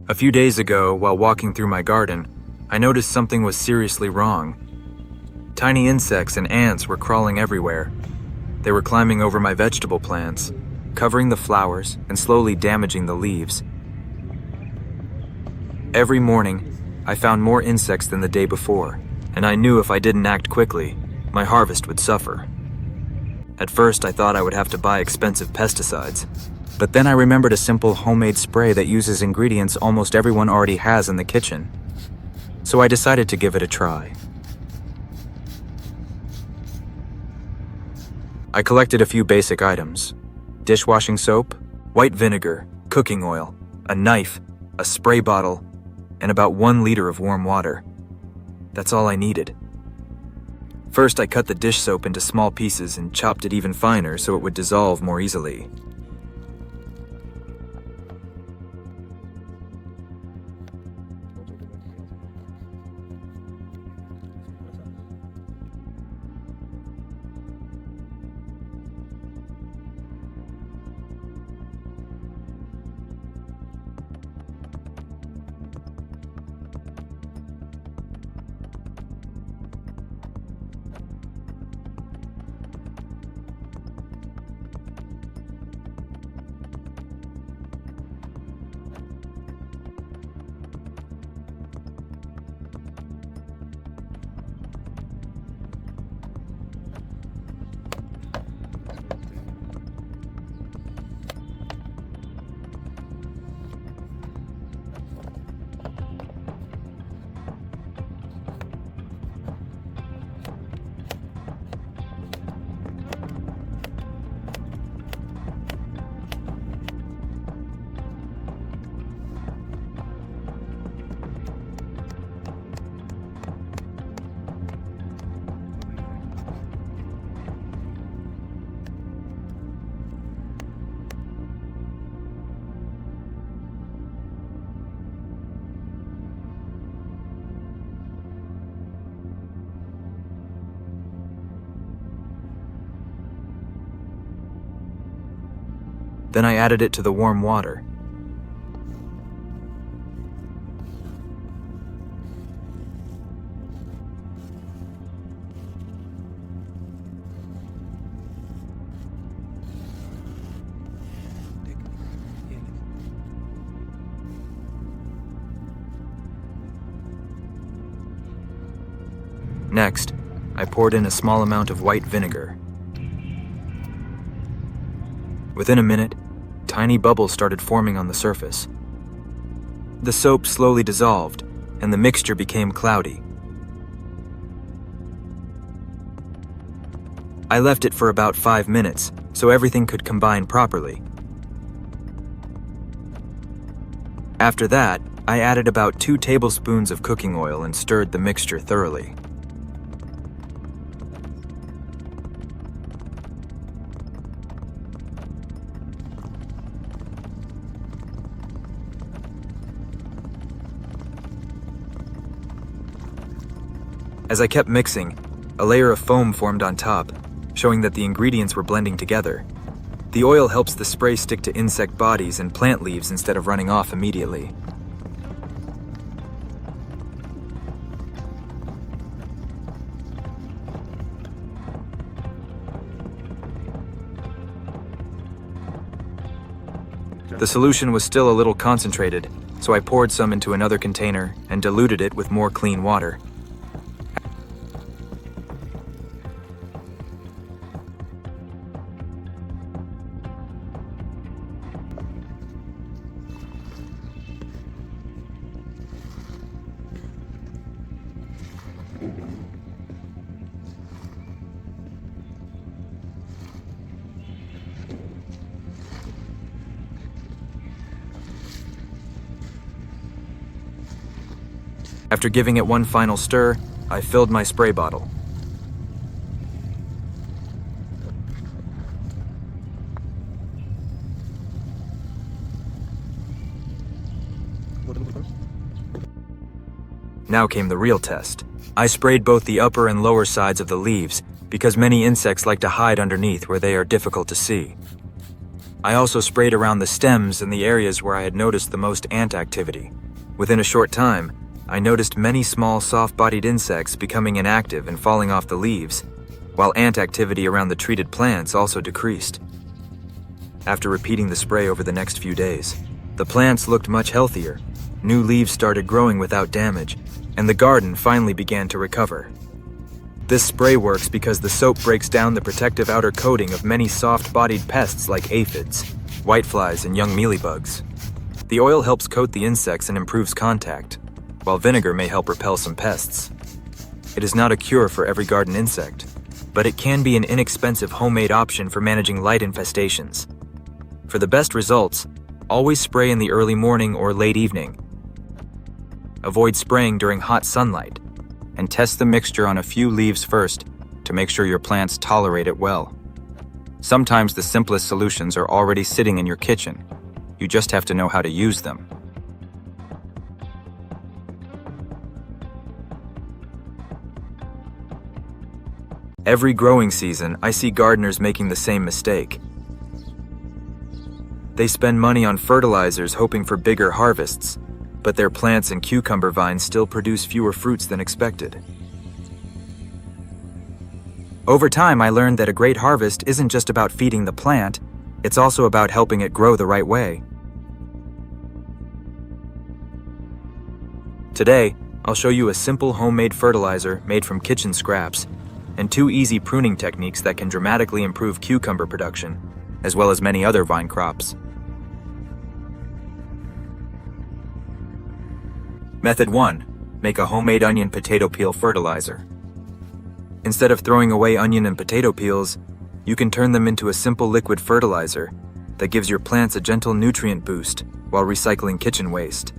A few days ago, while walking through my garden, I noticed something was seriously wrong. Tiny insects and ants were crawling everywhere. They were climbing over my vegetable plants, covering the flowers and slowly damaging the leaves. Every morning, I found more insects than the day before, and I knew if I didn't act quickly, my harvest would suffer. At first, I thought I would have to buy expensive pesticides, but then I remembered a simple homemade spray that uses ingredients almost everyone already has in the kitchen. So I decided to give it a try. I collected a few basic items: dishwashing soap, white vinegar, cooking oil, a knife, a spray bottle, and about 1 liter of warm water. That's all I needed. First, I cut the dish soap into small pieces and chopped it even finer so it would dissolve more easily. Then I added it to the warm water. Next, I poured in a small amount of white vinegar. Within a minute, tiny bubbles started forming on the surface. The soap slowly dissolved, and the mixture became cloudy. I left it for about 5 minutes so everything could combine properly. After that, I added about 2 tablespoons of cooking oil and stirred the mixture thoroughly. As I kept mixing, a layer of foam formed on top, showing that the ingredients were blending together. The oil helps the spray stick to insect bodies and plant leaves instead of running off immediately. The solution was still a little concentrated, so I poured some into another container and diluted it with more clean water. After giving it one final stir, I filled my spray bottle. Now came the real test. I sprayed both the upper and lower sides of the leaves because many insects like to hide underneath where they are difficult to see. I also sprayed around the stems and the areas where I had noticed the most ant activity. Within a short time, I noticed many small soft-bodied insects becoming inactive and falling off the leaves, while ant activity around the treated plants also decreased. After repeating the spray over the next few days, the plants looked much healthier, new leaves started growing without damage, and the garden finally began to recover. This spray works because the soap breaks down the protective outer coating of many soft-bodied pests like aphids, whiteflies, and young mealybugs. The oil helps coat the insects and improves contact, while vinegar may help repel some pests. It is not a cure for every garden insect, but it can be an inexpensive homemade option for managing light infestations. For the best results, always spray in the early morning or late evening. Avoid spraying during hot sunlight, and test the mixture on a few leaves first to make sure your plants tolerate it well. Sometimes the simplest solutions are already sitting in your kitchen. You just have to know how to use them. Every growing season, I see gardeners making the same mistake. They spend money on fertilizers hoping for bigger harvests, but their plants and cucumber vines still produce fewer fruits than expected. Over time, I learned that a great harvest isn't just about feeding the plant, it's also about helping it grow the right way. Today, I'll show you a simple homemade fertilizer made from kitchen scraps and 2 easy pruning techniques that can dramatically improve cucumber production, as well as many other vine crops. Method 1. Make a homemade onion potato peel fertilizer. Instead of throwing away onion and potato peels, you can turn them into a simple liquid fertilizer that gives your plants a gentle nutrient boost while recycling kitchen waste.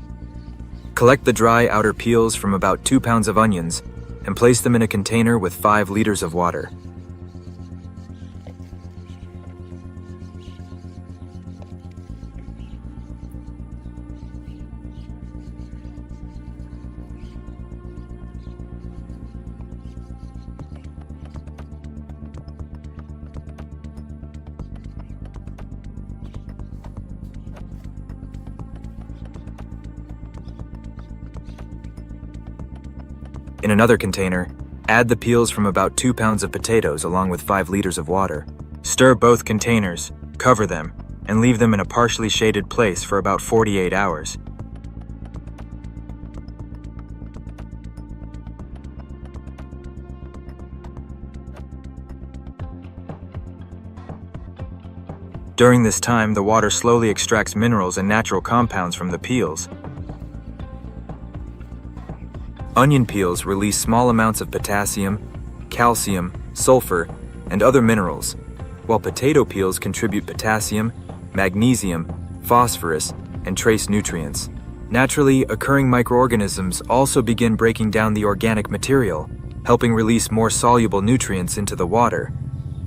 Collect the dry outer peels from about 2 pounds of onions and place them in a container with 5 liters of water. In another container, add the peels from about 2 pounds of potatoes along with 5 liters of water. Stir both containers, cover them, and leave them in a partially shaded place for about 48 hours. During this time, the water slowly extracts minerals and natural compounds from the peels. Onion peels release small amounts of potassium, calcium, sulfur, and other minerals, while potato peels contribute potassium, magnesium, phosphorus, and trace nutrients. Naturally occurring microorganisms also begin breaking down the organic material, helping release more soluble nutrients into the water.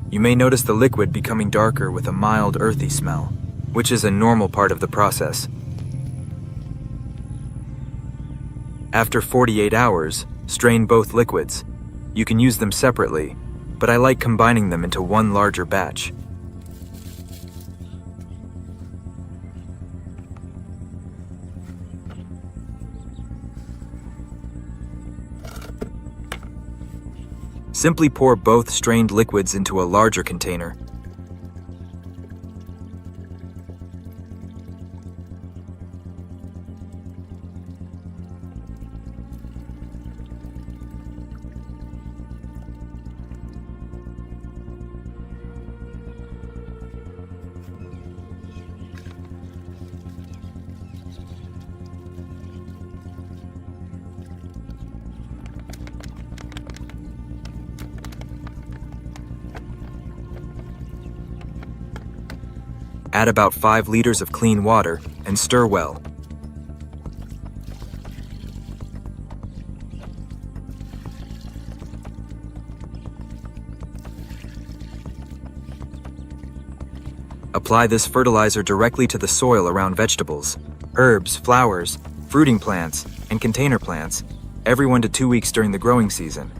You may notice the liquid becoming darker with a mild earthy smell, which is a normal part of the process. After 48 hours, strain both liquids. You can use them separately, but I like combining them into one larger batch. Simply pour both strained liquids into a larger container. Add about 5 liters of clean water and stir well. Apply this fertilizer directly to the soil around vegetables, herbs, flowers, fruiting plants, and container plants, every 1 to 2 weeks during the growing season.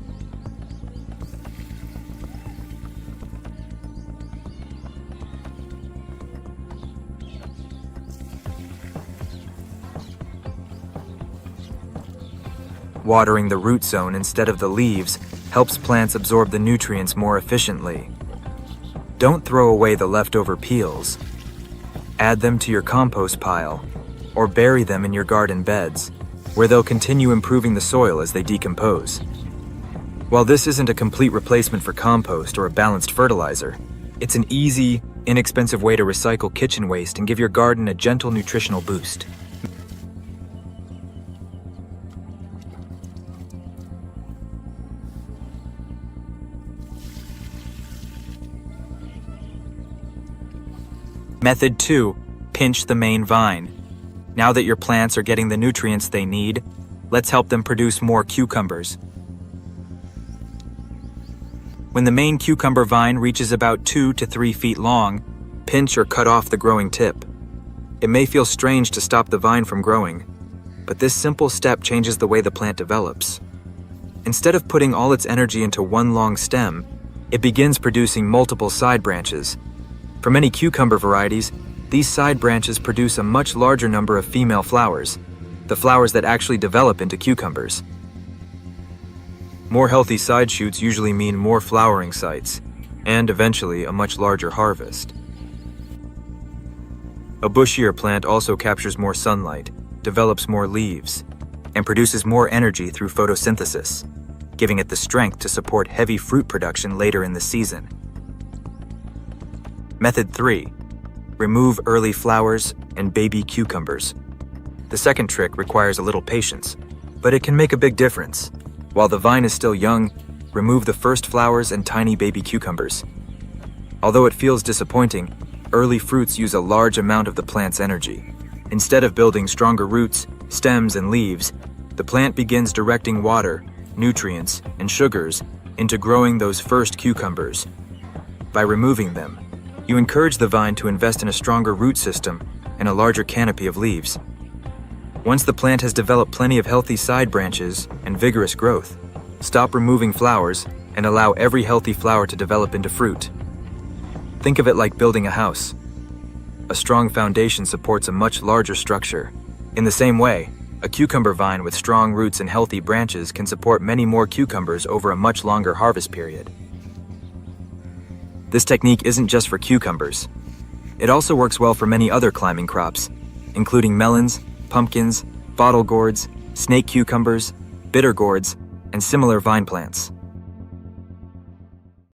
Watering the root zone instead of the leaves helps plants absorb the nutrients more efficiently. Don't throw away the leftover peels. Add them to your compost pile or bury them in your garden beds, where they'll continue improving the soil as they decompose. While this isn't a complete replacement for compost or a balanced fertilizer, it's an easy, inexpensive way to recycle kitchen waste and give your garden a gentle nutritional boost. Method 2. Pinch the main vine. Now that your plants are getting the nutrients they need, let's help them produce more cucumbers. When the main cucumber vine reaches about 2 to 3 feet long, pinch or cut off the growing tip. It may feel strange to stop the vine from growing, but this simple step changes the way the plant develops. Instead of putting all its energy into one long stem, it begins producing multiple side branches. For many cucumber varieties, these side branches produce a much larger number of female flowers, the flowers that actually develop into cucumbers. More healthy side shoots usually mean more flowering sites, and eventually a much larger harvest. A bushier plant also captures more sunlight, develops more leaves, and produces more energy through photosynthesis, giving it the strength to support heavy fruit production later in the season. Method 3. Remove early flowers and baby cucumbers. The second trick requires a little patience, but it can make a big difference. While the vine is still young, remove the first flowers and tiny baby cucumbers. Although it feels disappointing, early fruits use a large amount of the plant's energy. Instead of building stronger roots, stems, and leaves, the plant begins directing water, nutrients, and sugars into growing those first cucumbers. By removing them, you encourage the vine to invest in a stronger root system and a larger canopy of leaves. Once the plant has developed plenty of healthy side branches and vigorous growth, stop removing flowers and allow every healthy flower to develop into fruit. Think of it like building a house. A strong foundation supports a much larger structure. In the same way, a cucumber vine with strong roots and healthy branches can support many more cucumbers over a much longer harvest period. This technique isn't just for cucumbers. It also works well for many other climbing crops, including melons, pumpkins, bottle gourds, snake cucumbers, bitter gourds, and similar vine plants.